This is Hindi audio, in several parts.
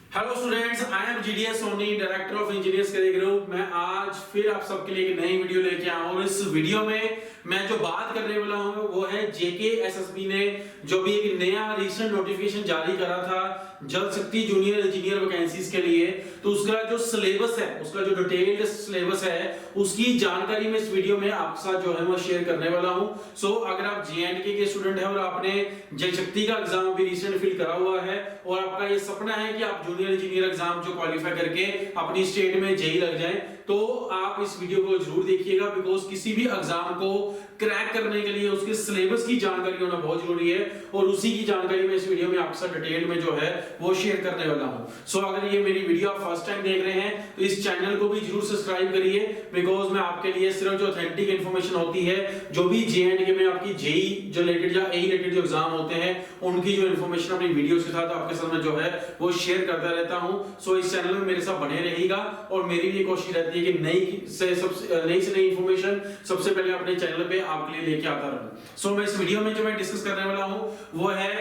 Hello students, I am G D S Soni, director of engineers career group. मैं आज फिर आप सबके लिए एक नई वीडियो लेके आया हूं और इस वीडियो में मैं जो बात करने वाला हूं वो है जेके एसएसबी ने जो भी एक नया रिसेंट नोटिफिकेशन जारी करा था जल शक्ति जूनियर इंजीनियर वैकेंसीज के लिए। तो उसका जो सिलेबस है, उसका जो डिटेल्ड सिलेबस है, उसकी जानकारी मैं इस वीडियो में आपके साथ जो है वो शेयर करने वाला हूं। सो अगर आप जेएंडके के स्टूडेंट हैं और आपने जल शक्ति का एग्जाम भी रिसेंट फिल करा हुआ है और आपका ये सपना है कि आप जूनियर इंजीनियर एग्जाम जो क्वालिफाई करके अपनी स्टेट में जेई लग जाए, तो आप इस वीडियो को जरूर देखिएगा। बिकॉज किसी भी एग्जाम को क्रैक करने के लिए उसके सिलेबस की जानकारी होना बहुत जरूरी है और उसी की जानकारी मैं इस वीडियो में आपके साथ डिटेल में जो है वो शेयर करने वाला हूं। सो अगर ये मेरी वीडियो आप फर्स्ट टाइम देख रहे हैं तो इस चैनल को भी जरूर सब्सक्राइब करिए। बिकॉज मैं आपके लिए सिर्फ जो ऑथेंटिक इंफॉर्मेशन होती है, जो भी जेएंडके में आपकी जेई जो रिलेटेड या ए रिलेटेड जो एग्जाम होते हैं उनकी जो इंफॉर्मेशन अपनी वीडियोस के साथ आपके साथ में जो है वो शेयर करता रहता हूं। सो इस चैनल में मेरे साथ बने रहिएगा और मेरी भी कोशिश रहती है कि नई से नई इंफॉर्मेशन सबसे पहले अपने चैनल पे आपके लिए लेके आता रहूं। सो मैं इस वीडियो में जो मैं डिस्कस करने वाला हूं वो है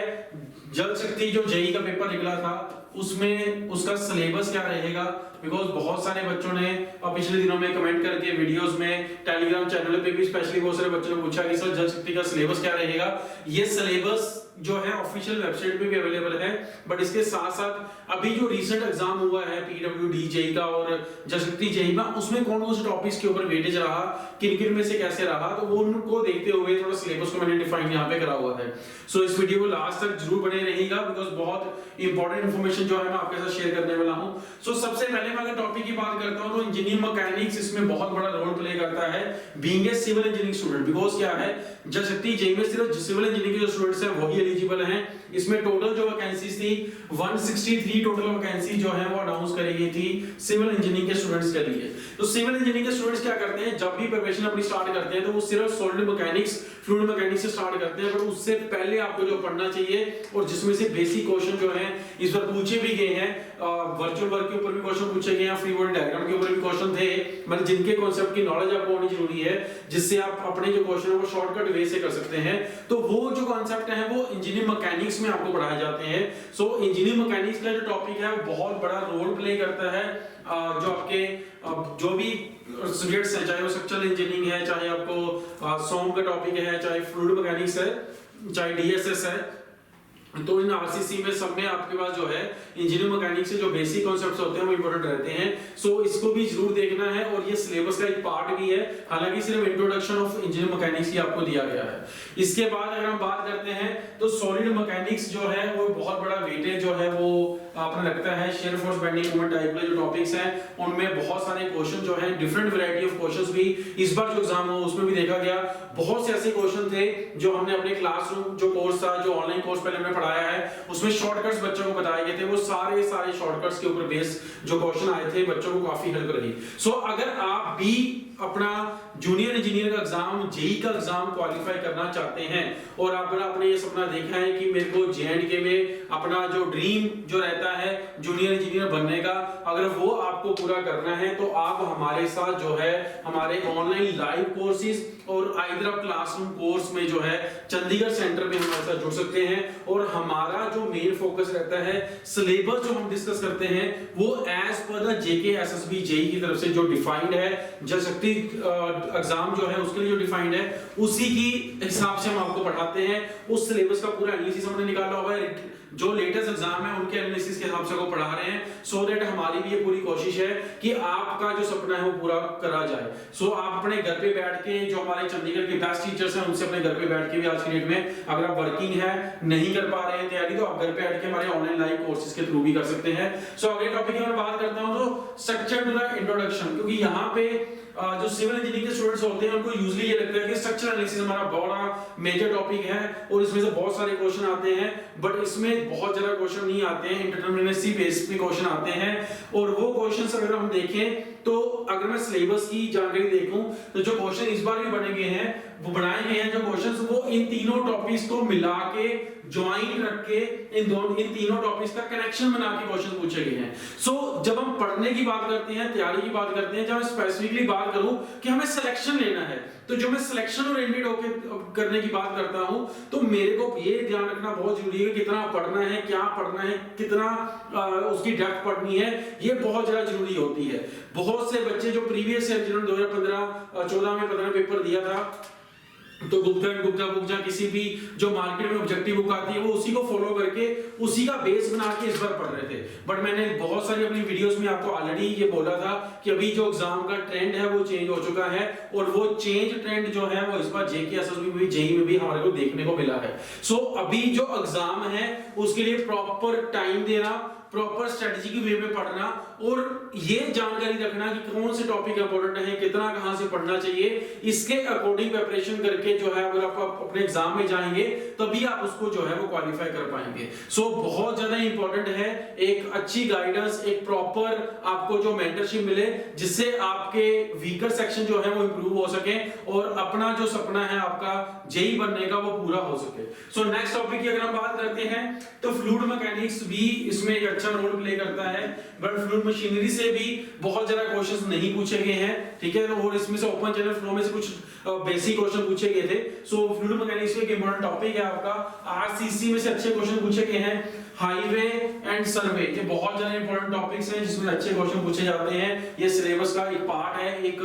जल शक्ति जो जेई का पेपर निकला था उसमें उसका सिलेबस क्या रहेगा। बिकॉज बहुत सारे बच्चों ने पिछले दिनों में कमेंट करके वीडियोस में टेलीग्राम चैनल पे भी स्पेशली बहुत सारे बच्चों ने पूछा कि सर जल शक्ति का सिलेबस क्या रहेगा। ये सिलेबस जो है ऑफिशियल वेबसाइट पे भी अवेलेबल है, बट इसके साथ साथ अभी जो रीसेंट एग्जाम हुआ है पीडब्ल्यूडी जेई का और जल शक्ति जेई का, उसमें कौन कौन से टॉपिक्स के ऊपर वेटेज रहा, किन-किन में से कैसे रहा, तो वो उनको देखते हुए थोड़ा सिलेबस को मैंने डिफाइन यहां पे करा हुआ है। सो इस वीडियो को लास्ट तक जरूर बने रहिएगा बिकॉज बहुत इंपॉर्टेंट इंफॉर्मेशन जो है मैं आपके साथ शेयर करने वाला हूं। सो सबसे पहले मैं अगर टॉपिक की बात करता हूं तो इंजीनियरिंग मैकेनिक्स इसमें बहुत बड़ा रोल प्ले करता है being a civil engineering student. Because क्या है, जल शक्ति जेई में सिर्फ सिविल इंजीनियरिंग के जो स्टूडेंट्स हैं वही एलिजिबल हैं। इसमें टोटल जो वैकेंसीज थी 163 टोटल वैकेंसी जो है वो अनाउंस करी गई थी सिविल इंजीनियरिंग के स्टूडेंट्स के लिए। तो सिविल इंजीनियरिंग के स्टूडेंट्स क्या करते हैं, जब भी प्रिपरेशन अपनी स्टार्ट करते हैं तो वो सिर्फ सॉलिड मैकेनिक्स फ्लूइड मैकेनिक्स से स्टार्ट करते हैं, पर उससे पहले आपको जो पढ़ना चाहिए और जिसमें से बेसिक क्वेश्चन जो हैं इस बार पूछे भी गए हैं, वर्चुअल वर्क के ऊपर भी क्वेश्चन पूछे गए हैं, फ्री बॉडी डायग्राम के ऊपर भी क्वेश्चन थे, मतलब जिनके कॉन्सेप्ट की नॉलेज आपको होनी जरूरी है जिससे आप अपने जो क्वेश्चन है वो शॉर्टकट वे से कर सकते हैं। तो वो जो कॉन्सेप्ट है वो इंजीनियरिंग मैकेनिक्स में आपको पढ़ाए जाते हैं। सो इंजीनियरिंग मैकेनिक्स का जो टॉपिक है वो बहुत बड़ा रोल प्ले करता है। जो आपके जो भी सब्जेक्ट्स हैं, चाहे वो स्ट्रक्चरल इंजीनियरिंग है, चाहे आपको सोम का टॉपिक है, चाहे फ्लूइड मैकेनिक्स है, चाहे डीएसएस है, तो इन आरसीसी में सब में आपके पास जो है इंजीनियरिंग मैकेनिक्स से जो बेसिक कॉन्सेप्ट्स होते हैं वो इंपॉर्टेंट रहते हैं। सो इसको भी जरूर देखना है और ये सिलेबस का एक पार्ट भी है, हालांकि सिर्फ इंट्रोडक्शन ऑफ इंजीनियरिंग मैकेनिक्स ही आपको दिया गया है। इसके बाद अगर हम बात करते हैं तो सॉलिड मैकेनिक्स जो है वो बहुत बड़ा वेटेज जो है वो आपने रखता है। Shear force bending moment type के जो टॉपिक्स हैं उनमें बहुत सारे क्वेश्चन जो हैं, डिफरेंट वैरायटी ऑफ क्वेश्चंस भी इस बार जो एग्जाम हुआ उसमें भी देखा गया। बहुत से ऐसे क्वेश्चन थे जो हमने अपने क्लासरूम जो कोर्स था, जो ऑनलाइन कोर्स पहले हमने पढ़ाया है, उसमें शॉर्टकट्स बच्चों को बताए गए थे। वो सारे शॉर्टकट्स के ऊपर बेस जो क्वेश्चन आए थे बच्चों को काफी हेल्प रही। सो अगर आप भी अपना जूनियर इंजीनियर का एग्जाम, जेई का एग्जाम क्वालिफाई करना चाहते हैं और अगर आपने ये सपना देखा है कि मेरे को जेएंडके में अपना जो ड्रीम जो रहता है जूनियर इंजीनियर बनने का, अगर वो आपको पूरा करना है तो आप हमारे साथ जो है हमारे ऑनलाइन लाइव कोर्सेज और आइदर आप क्लासरूम कोर्स में जो है चंडीगढ़ सेंटर में हमारे साथ जुड़ सकते हैं। और हमारा जो मेन फोकस रहता है, सिलेबस जो हम डिस्कस करते हैं वो as per the JK SSB JEE की तरफ से जो डिफाइंड है, जल शक्ति एग्जाम जो है उसके लिए जो डिफाइंड है उसी की हिसाब से हम आपको पढ़ाते हैं। उस सिलेबस का पूरा एनालिसिस हमने निकाला हुआ है, जो लेटेस्ट एग्जाम है उनके एनालिसिस के हिसाब से को पढ़ा रहे हैं। सो दैट हमारी भी ये पूरी कोशिश है कि आपका जो सपना है वो पूरा करा जाए। सो आप अपने घर पे बैठ के, जो हमारे चंडीगढ़ के बेस्ट टीचर्स हैं उनसे अपने घर पे बैठ के भी आज की डेट में अगर आप वर्किंग है, नहीं कर पा रहे हैं तैयारी, तो आप घर पे बैठ के हमारे ऑनलाइन लाइव कोर्सेज के थ्रू भी कर सकते हैं। सो अगले टॉपिक की मैं बात करता हूं तो स्ट्रक्चर टू द इंट्रोडक्शन, क्योंकि यहाँ पे जो सिविल इंजीनियरिंग के स्टूडेंट्स होते हैं उनको यूजुअली ये लगता है कि स्ट्रक्चरल एनालिसिस हमारा बड़ा मेजर टॉपिक है और इसमें से बहुत सारे क्वेश्चन आते हैं, बट इसमें बहुत ज्यादा क्वेश्चन नहीं आते हैं, इंटरडिपेंडेंसी बेस पे क्वेश्चन आते हैं। और वो क्वेश्चंस अगर हम देखें तो अगर मैं सिलेबस की जानकारी देखूं तो जो क्वेश्चन इस बार भी बने गए हैं वो बनाए गए हैं जो क्वेश्चंस वो इन तीनों टॉपिक्स को मिला के ज्वाइन रख के इन तीनों टॉपिक्स का कनेक्शन बना के क्वेश्चन पूछे गए हैं। सो जब हम पढ़ने की बात करते हैं, तैयारी की बात करते हैं, जब मैं स्पेसिफिकली बात करूं कि हमें सिलेक्शन लेना है तो जो मैं सिलेक्शन ओरिएंटेड होकर करने की बात करता हूं, तो मेरे को ये ध्यान रखना बहुत जरूरी है कितना पढ़ना है, क्या पढ़ना है, कितना उसकी डेप्थ पढ़नी है, ये बहुत ज्यादा जरूरी होती है। बहुत से बच्चे जो प्रीवियस ईयर जिन्होंने 2015-14 में 15 पेपर दिया था, तो गुप्ता बुक या किसी भी जो मार्केट में ऑब्जेक्टिव बुक आती है वो उसी को फॉलो करके उसी का बेस बना के इस बार पढ़ रहे थे। बट मैंने बहुत सारी अपनी वीडियोस में आपको ऑलरेडी ये बोला था कि अभी जो एग्जाम का ट्रेंड है वो चेंज हो चुका है, और वो चेंज ट्रेंड जो है वो इस बार जेके एसएसबी में भी, जेई में भी हमारे को देखने को मिला है। सो अभी जो एग्जाम है उसके लिए प्रॉपर टाइम देना, प्रॉपर स्ट्रेटजी की वे में पढ़ना, और ये जानकारी रखना कि कौन से टॉपिक इंपॉर्टेंट है, कितना कहां से पढ़ना चाहिए, इसके अकॉर्डिंग प्रिपरेशन करके जो है अगर आप अपने एग्जाम में जाएंगे तभी आप उसको जो है वो क्वालिफाई कर पाएंगे। सो बहुत ज्यादा इंपॉर्टेंट है एक अच्छी गाइडेंस, एक प्रॉपर आपको जो मेंटरशिप मिले जिससे आपके वीकर सेक्शन जो है वो इंप्रूव हो सके और अपना जो सपना है आपका जेई बनने का वो पूरा हो सके। सो नेक्स्ट टॉपिक की अगर हम बात करते हैं तो फ्लूइड मैकेनिक्स भी इसमें एक अच्छा रोल प्ले करता है, बट फ्लूइड मशीनरी से भी बहुत ज्यादा क्वेश्चंस नहीं पूछे गए हैं, ठीक है, और इसमें से ओपन चैनल फ्लो में से कुछ बेसिक क्वेश्चन पूछे गए थे। सो फ्लूइड मैकेनिक्स में एक इंपॉर्टेंट टॉपिक है आपका, आरसीसी में से अच्छे क्वेश्चन पूछे गए हैं, हाईवे एंड सर्वे, ये बहुत ज्यादा इंपॉर्टेंट टॉपिक्स हैं जिसमें अच्छे क्वेश्चन पूछे जाते हैं। ये सिलेबस का एक पार्ट है, एक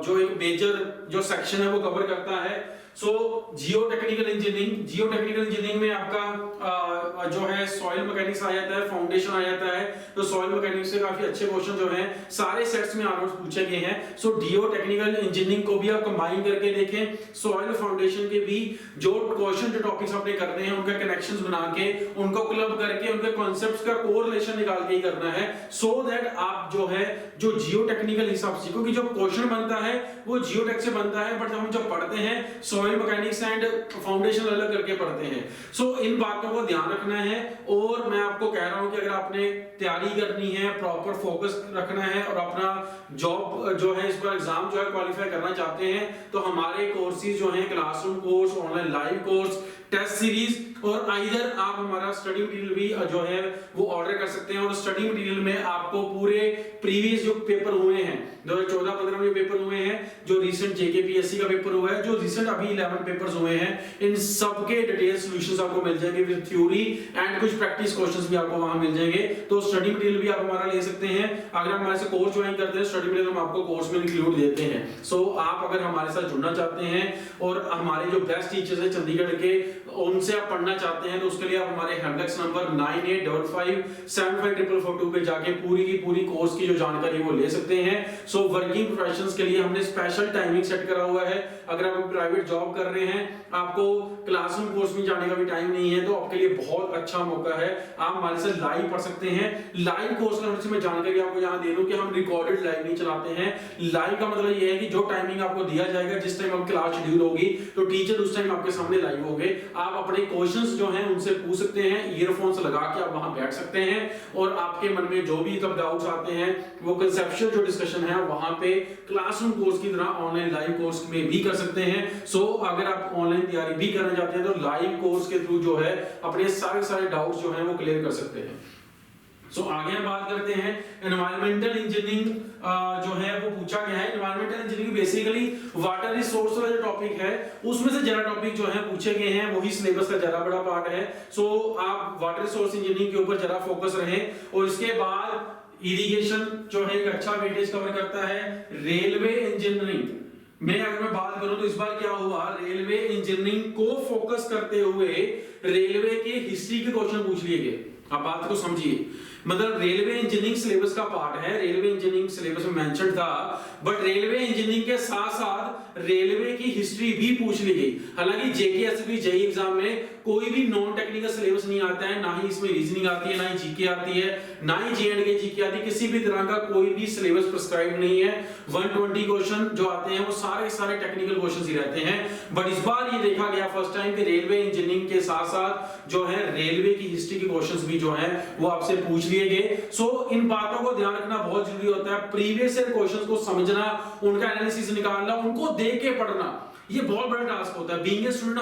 जो एक मेजर जो सेक्शन है वो कवर करता है। सो जियोटेक्निकल इंजीनियरिंग में आपका जो है सॉइल मैकेनिक्स आ जाता है, फाउंडेशन आ जाता है, तो सॉइल मैकेनिक्स से काफी अच्छे क्वेश्चन जो हैं सारे सेट्स में ऑलमोस्ट पूछे गए हैं। सो जियोटेक्निकल इंजीनियरिंग को भी आप कंबाइन करके देखें, सॉइल फाउंडेशन के भी जो क्वेश्चन जो टॉपिक्स आपने करने हैं उनके कनेक्शंस बना के, उनको क्लब करके, उनके कॉन्सेप्ट्स का कोरिलेशन निकाल के ही करना है, सो दैट आप जो है जो जियोटेक्निकल हिसाब से, क्योंकि जो क्वेश्चन बनता है वो जियोटेक से बनता है, बट हम जब पढ़ते हैं सॉइल मैकेनिक्स एंड फाउंडेशन अलग करके पढ़ते हैं। सो इन बातों को ध्यान रखना है, और मैं आपको कह रहा हूं कि अगर आपने तैयारी करनी है, प्रॉपर फोकस रखना है और अपना जॉब जो है इस बार एग्जाम जो है क्वालिफाई करना चाहते हैं, तो हमारे कोर्सेज जो हैं, classroom course, online live course, test series, और आइदर आप हमारा स्टडी मटेरियल भी जो है वो ऑर्डर कर सकते हैं। और स्टडी मटेरियल में आपको पूरे प्रीवियस जो पेपर हुए हैं 2014-15 में पेपर हुए हैं, जो रिसेंट जेकेपीएससी का पेपर हुआ है, जो रिसेंट अभी 11 पेपर्स हुए हैं, इन सब के डिटेल सॉल्यूशंस आपको मिल जाएंगे विद थ्योरी एंड कुछ प्रैक्टिस क्वेश्चंस भी आपको वहां मिल जाएंगे। तो स्टडी मटेरियल भी आप हमारा ले सकते हैं। अगर आप हमारे से कोर्स ज्वाइन करते हैं, स्टडी मटेरियल हम आपको कोर्स में इंक्लूड देते हैं। सो आप अगर हमारे साथ जुड़ना चाहते हैं और हमारे जो बेस्ट टीचर्स हैं चंडीगढ़ के, उनसे आप पढ़ना चाहते हैं, तो उसके लिए आप हमारे हेल्पडेस्क नंबर 9855754442 पे जाके पूरी की पूरी कोर्स की जो जानकारी वो ले सकते हैं। सो वर्किंग प्रोफेशनल्स के लिए हमने स्पेशल टाइमिंग सेट करा हुआ है। अगर आप प्राइवेट जॉब कर रहे हैं, आपको क्लासरूम कोर्स में जाने का भी टाइम नहीं है, तो आपके लिए बहुत अच्छा मौका है, आप हमारे साथ लाइव पढ़ सकते हैं। लाइव कोर्स का मैं जानकारी आपको यहाँ दे दूं कि हम रिकॉर्डेड लाइव नहीं चलाते हैं। लाइव का मतलब ये है कि जो टाइमिंग आपको दिया जाएगा, जिस टाइम आपकी क्लास शेड्यूल होगी, तो टीचर उस टाइम आपके सामने लाइव होंगे, आप अपने क्वेश्चंस जो हैं उनसे पूछ सकते हैं, ईयरफोन्स लगा के आप वहां बैठ सकते हैं, और आपके मन में जो भी तब डाउट्स आते हैं वो कंसेप्चुअल जो डिस्कशन है वहां पे क्लासरूम कोर्स की तरह ऑनलाइन लाइव कोर्स में भी कर सकते हैं। सो अगर आप ऑनलाइन तैयारी भी करना चाहते हैं तो लाइव कोर्स के थ्रू जो है अपने सारे डाउट्स जो हैं वो क्लियर कर सकते हैं। सो आगे हम बात करते हैं एनवायरमेंटल इंजीनियरिंग जो है वो पूछा गया है। Environmental engineering basically water resource वाला जो टॉपिक है उसमें से ज्यादा टॉपिक जो है पूछे गए हैं, वही सिलेबस का ज्यादा बड़ा पार्ट है। सो आप वाटर रिसोर्स इंजीनियरिंग के ऊपर ज्यादा फोकस रहे, और इसके बाद इरिगेशन जो है एक अच्छा वेटेज कवर करता है। रेलवे इंजीनियरिंग में अगर मैं बात करूं तो इस बार क्या हुआ, रेलवे इंजीनियरिंग को फोकस करते हुए रेलवे के हिस्ट्री के क्वेश्चन पूछ लिए गए। आप बात को समझिए, मतलब रेलवे इंजीनियरिंग सिलेबस का पार्ट है, रेलवे इंजीनियरिंग सिलेबस में मेंशन था, बट रेलवे इंजीनियरिंग के साथ साथ रेलवे की हिस्ट्री भी पूछ ली गई। हालांकि जेकेएसबी जेईई एग्जाम में कोई भी नॉन टेक्निकल सिलेबस नहीं आता है, ना ही इसमें रीजनिंग आती है, ना ही जीके आती है, ना ही जेएंडके जीके आती है, किसी भी तरह का कोई भी सिलेबस प्रिस्क्राइब नहीं है। 120 क्वेश्चन जो आते हैं वो सारे टेक्निकल क्वेश्चंस ही रहते हैं। बट इस बार ये देखा गया फर्स्ट टाइम कि रेलवे इंजीनियरिंग के साथ साथ जो है रेलवे की हिस्ट्री के क्वेश्चंस भी जो है वो आपसे पूछ लिए गए। सो इन बातों को ध्यान रखना बहुत जरूरी होता है। प्रीवियस ईयर क्वेश्चंस को समझना, उनका एनालिसिस निकालना, उनको देख के पढ़ना, ये बहुत बड़ा टास्क होता है। बीइंग ए स्टूडेंट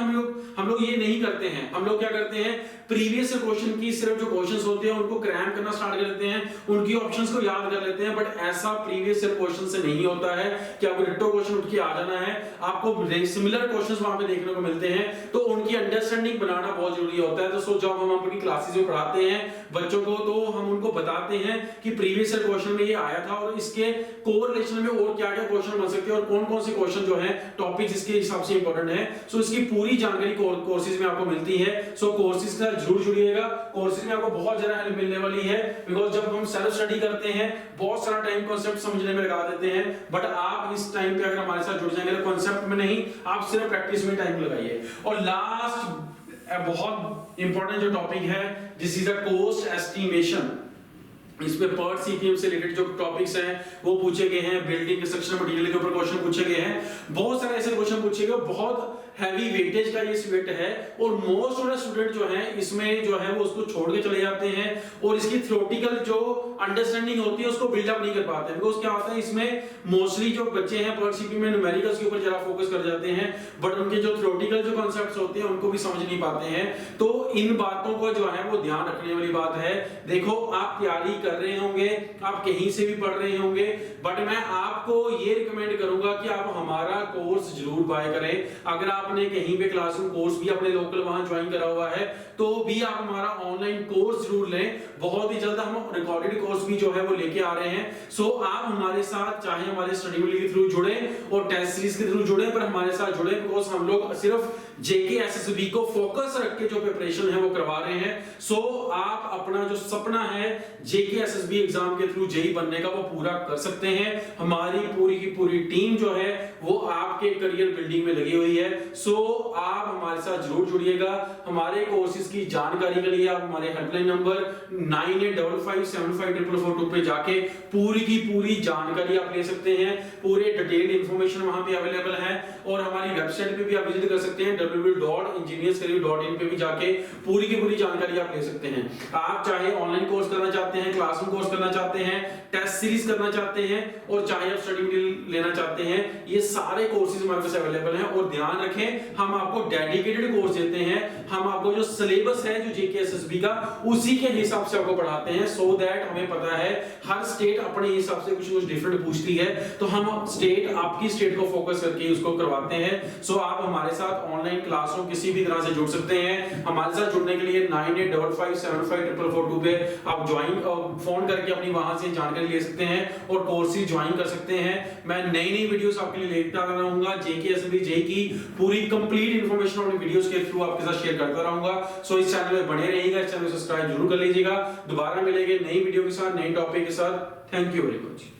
हम लोग ये नहीं करते हैं। हम लोग क्या करते हैं, प्रीवियस क्वेश्चन की सिर्फ जो क्वेश्चंस होते हैं उनको क्रैम करना स्टार्ट कर देते हैं, उनकी ऑप्शंस को याद कर लेते हैं, बट ऐसा प्रीवियस क्वेश्चन से नहीं होता है कि आपको डिट्टो क्वेश्चन उठ के आ जाना है। आपको सिमिलर क्वेश्चंस वहां पे देखने को मिलते हैं, तो उनकी अंडरस्टैंडिंग बनाना बहुत जरूरी होता है। तो सो जब हम अपनी क्लासेस में पढ़ाते हैं बच्चों को, तो हम उनको बताते हैं कि प्रीवियस क्वेश्चन में ये आया था और इसके कोरिलेशन में और क्या-क्या क्वेश्चन बन सकते हैं और कौन-कौन से क्वेश्चन जो है टॉपिक इसके हिसाब से इंपॉर्टेंट है। सो इसकी पूरी जानकारी कोर्सेज में आपको मिलती है। सो कोर्सेज का जरूर जुड़िएगा, कोर्सेज में आपको बहुत ज्यादा हेल्प मिलने वाली है, बिकॉज जब हम सेल्फ स्टडी करते हैं बहुत सारा टाइम कॉन्सेप्ट समझने में लगा देते हैं, बट आप इस टाइम पे अगर हमारे साथ जुड़ जाएंगे तो कॉन्सेप्ट में नहीं, आप सिर्फ प्रैक्टिस में टाइम लगाइए। और लास्ट बहुत इंपॉर्टेंट जो टॉपिक है, this is the cost estimation. इसमें पर सीपीएम से रिलेटेड जो टॉपिक्स हैं वो पूछे गए हैं, बिल्डिंग कंस्ट्रक्शन मटेरियल के ऊपर क्वेश्चन पूछे गए हैं, बहुत सारे ऐसे क्वेश्चन पूछे गए, बहुत हैवी वेटेज का ये सब्जेक्ट है और मोस्ट ऑफ द स्टूडेंट जो हैं इसमें जो है वो उसको छोड़ के चले जाते हैं और इसकी थ्योरेटिकल जो अंडरस्टैंडिंग होती है उसको बिल्ड अप नहीं कर पाते, बिकॉज़ क्या होता है इसमें मोस्टली जो बच्चे हैं पर सीपीएम में न्यूमेरिकल्स के ऊपर जरा फोकस कर जाते हैं, बट उनके जो थ्योरेटिकल जो कांसेप्ट्स होते हैं उनको भी समझ नहीं पाते हैं। तो इन बातों को जो है वो ध्यान रखने वाली बात है। देखो आप तैयारी कर रहे होंगे, आप कहीं से भी पढ़ रहे होंगे, बट मैं आपको ये रिकमेंड करूंगा कि आप हमारा कोर्स जरूर बाय करें। अगर आपने कहीं पे क्लासरूम कोर्स भी अपने लोकल वहां ज्वाइन करा हुआ है तो भी आप हमारा ऑनलाइन कोर्स जरूर लें। बहुत ही जल्द हम रिकॉर्डेड कोर्स भी जो है वो लेके आ रहे हैं। सो आप हमारे साथ चाहे हमारे स्टडी मटेरियल के थ्रू जुड़े और टेस्ट सीरीज के थ्रू जुड़े, पर हमारे साथ जुड़े बिकॉज हम लोग सिर्फ जेके एसएसबी को फोकस रख के जो प्रिपरेशन है वो करवा रहे हैं। सो आप अपना जो सपना है जेके एसएसबी एग्जाम के थ्रू जेई बनने का वो पूरा कर सकते हैं। हमारी पूरी की पूरी टीम जो है वो आपके करियर बिल्डिंग में लगी हुई है। सो आप हमारे साथ जरूर जुड़िएगा। हमारे कोर्सेज की जानकारी के लिए आप हमारे हेल्पलाइन नंबर 9855754442 पे जाके पूरी की पूरी जानकारी आप ले सकते हैं। पूरे डिटेल्ड इंफॉर्मेशन वहां पे अवेलेबल है और हमारी वेबसाइट पे भी आप विजिट कर सकते हैं www.engineerscareer.in पे भी जाके पूरी की पूरी जानकारी आप ले सकते हैं। आप चाहे ऑनलाइन कोर्स करना चाहते हैं, क्लासरूम कोर्स करना चाहते हैं, टेस्ट सीरीज करना चाहते हैं और चाहे आप स्टडी मटेरियल लेना चाहते हैं, ये सारे कोर्सेज हमारे पास अवेलेबल हैं। और ध्यान रखें हम आपको डेडिकेटेड कोर्स देते हैं, हम आपको जो सिलेबस है जो जेके एसएसबी का उसी के हिसाब से आपको पढ़ाते हैं, सो दैट हमें पता है हर स्टेट अपने हिसाब से कुछ डिफरेंट पूछती है, तो हम स्टेट आपकी स्टेट को फोकस करके उसको करवाते हैं। सो आप हमारे साथ ऑनलाइन क्लासों किसी भी तरह से जुड़ सकते हैं। हमारे साथ जुड़ने के लिए 9855754442 पे आप ज्वाइन फोन करके अपनी वहां से जानकारी ले सकते हैं और कोर्सेज ज्वाइन कर सकते हैं। मैं नई नई वीडियोस आपके लिए लेता रहूंगा, जेके एसएसबी जेई की पूरी कंप्लीट इंफॉर्मेशन अपनी वीडियोस के थ्रू आपके साथ शेयर करता रहूंगा। सो इस चैनल में बने रहिएगा, इस चैनल को सब्सक्राइब जरूर कर लीजिएगा। दोबारा मिलेंगे नई वीडियो के साथ, नई टॉपिक के साथ। Thank you very much.